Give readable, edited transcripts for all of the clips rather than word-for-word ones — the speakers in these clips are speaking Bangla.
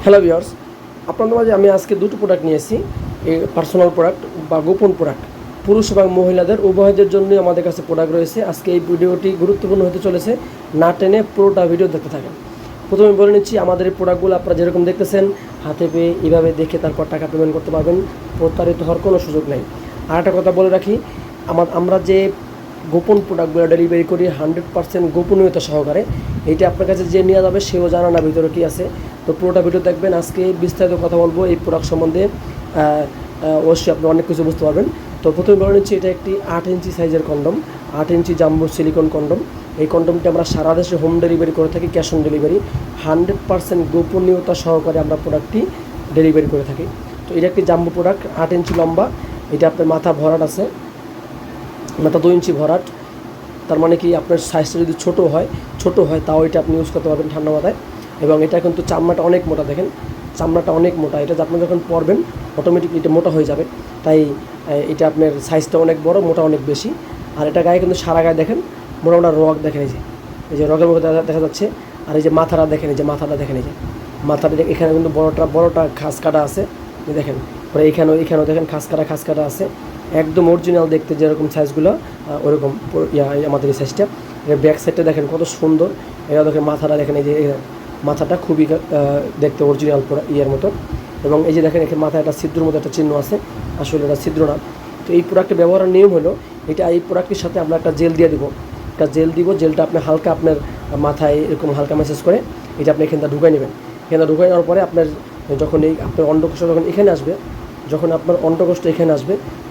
হ্যালো ভিউয়ার্স, আপনাদের মাঝে আমি আজকে দুটো প্রোডাক্ট নিয়েছি। এই পার্সোনাল প্রোডাক্ট বা গোপন প্রোডাক্ট পুরুষ এবং মহিলাদের উভয়দের জন্যই আমাদের কাছে প্রোডাক্ট রয়েছে। আজকে এই ভিডিওটি গুরুত্বপূর্ণ হতে চলেছে, না টেনে পুরোটা ভিডিও দেখতে থাকেন। প্রথমে বলে নিচ্ছি, আমাদের এই প্রোডাক্টগুলো আপনারা যেরকম দেখতেছেন হাতে পেয়ে এইভাবে দেখে তারপর টাকা পেমেন্ট করতে পারবেন, প্রতারিত হওয়ার কোনো সুযোগ নেই। আর একটা কথা বলে রাখি, আমরা যে গোপন প্রোডাক্টগুলো ডেলিভারি করি 100% গোপনীয়তা সহকারে। এইটা আপনার কাছে যে নিয়ে যাবে সেও জানা না ভিতরে কী আছে। তো পুরোটা ভিডিও দেখবেন। আজকে বিস্তারিত কথা বলবো এই প্রোডাক্ট সম্বন্ধে। অবশ্যই আপনি অনেক কিছু বুঝতে পারবেন। তো প্রথমে বলে নিচ্ছি, এটা একটি 8 ইঞ্চি সাইজের কন্ডম, 8 ইঞ্চি জাম্বো সিলিকন কন্ডম। এই কন্ডমটি আমরা সারা দেশে হোম ডেলিভারি করে থাকি, ক্যাশ অন ডেলিভারি। 100% গোপনীয়তা সহকারে আমরা প্রোডাক্টটি ডেলিভারি করে থাকি। তো এটা একটি জাম্বো প্রোডাক্ট, 8 ইঞ্চি লম্বা। এটা আপনার মাথা ভরাট আছে, মাথা 2 ইঞ্চি ভরাট। তার মানে কি, আপনার সাইজটা যদি ছোটো হয় তাও এটা আপনি ইউজ করতে পারবেন ঠান্ডা মাথায়। এবং এটা কিন্তু চামড়াটা অনেক মোটা, দেখেন চামড়াটা অনেক মোটা। এটা আপনি যখন পরবেন অটোমেটিকলি এটা মোটা হয়ে যাবে। তাই এটা আপনার সাইজটা অনেক বড়, মোটা অনেক বেশি। আর এটা গায়ে কিন্তু সারা গায়ে দেখেন মোটামোটা রগ দেখেন, এই যে রগের মধ্যে দেখা যাচ্ছে। আর এই যে মাথাটা দেখেন, এই যে মাথাটা দেখেন, এই যে মাথাটা এখানে কিন্তু বড়টা খাস কাটা আছে, দেখেন। পরে এখানেও দেখেন খাস কাটা আছে, একদম অরিজিনাল দেখতে যেরকম সাইজগুলো ওরকম আমাদের এই সাইজটা। ব্যাক সাইডটা দেখেন কত সুন্দর। এটা দেখেন মাথাটা দেখেন, এই যে মাথাটা খুবই দেখতে অরিজিনাল ইয়ের মতো। এবং এই যে দেখেন এখানে মাথায় একটা ছিদ্রের মতো একটা চিহ্ন আছে, আসলে এটা ছিদ্র না। তো এই প্রোডাক্টের ব্যবহারের নিয়ম হলো, এই প্রোডাক্টের সাথে আমরা একটা জেল দিয়ে দিব। জেলটা আপনি হালকা আপনার মাথায় এরকম হালকা ম্যাসেজ করে এটা আপনি এখানটা ঢুকাই নেবেন। এখানটা ঢুকাই নেওয়ার পরে আপনার যখন আপনার অন্ডকোষ যখন এখানে আসবে,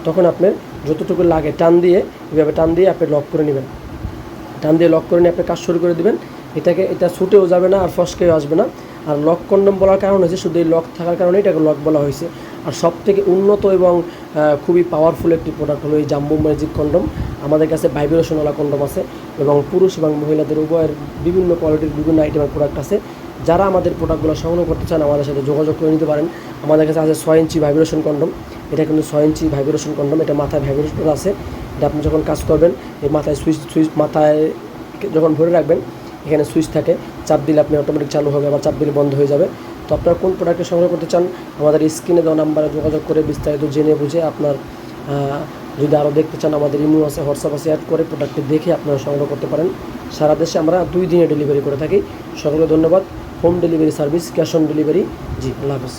তখন আপনার যতটুকু লাগে এভাবে টান দিয়ে আপনি লক করে নেবেন। লক করে নিয়ে আপনি কাজ শুরু করে দেবেন। এটা ছুটেও যাবে না আর ফসকেও আসবে না। আর লক কন্ডম বলার কারণ হয়েছে, শুধু এই লক থাকার কারণে এটাকে লক বলা হয়েছে। আর সবথেকে উন্নত এবং খুবই পাওয়ারফুল একটি প্রোডাক্ট হলো এই জাম্বো ম্যাজিক কন্ডম। আমাদের কাছে ভাইব্রেশনওয়ালা কন্ডম আছে এবং পুরুষ এবং মহিলাদের উভয়ের বিভিন্ন কোয়ালিটির বিভিন্ন আইটেমের প্রোডাক্ট আছে। যারা আমাদের প্রোডাক্টগুলো সংগ্রহ করতে চান আমাদের সাথে যোগাযোগ করে নিতে পারেন। আমাদের কাছে আছে 6 ইঞ্চি ভাইব্রেশন কন্ডম। এটা কিন্তু 6 ইঞ্চি ভাইব্রেশন কন্ডম। এটা মাথায় ভাইব্রেশন আছে। এটা আপনি যখন কাজ করবেন, এই মাথায় সুইচ মাথায় যখন ভরে রাখবেন, এখানে সুইচ থাকে, চাপ দিলে আপনি অটোমেটিক চালু হবে, আবার চাপ দিলে বন্ধ হয়ে যাবে। তো আপনারা কোন প্রোডাক্টে সংগ্রহ করতে চান আমাদের স্ক্রিনে দেওয়া নাম্বারে যোগাযোগ করে বিস্তারিত জেনে বুঝে আপনার যদি আরও দেখতে চান আমাদের ইমো আছে, হোয়াটসঅ্যাপ আছে, অ্যাড করে প্রোডাক্টটি দেখে আপনারা সংগ্রহ করতে পারেন। সারা দেশে আমরা 2 দিনে ডেলিভারি করে থাকি। সকলকে ধন্যবাদ। Home delivery service, cash on delivery. জি, আল্লাহ হাফেজ।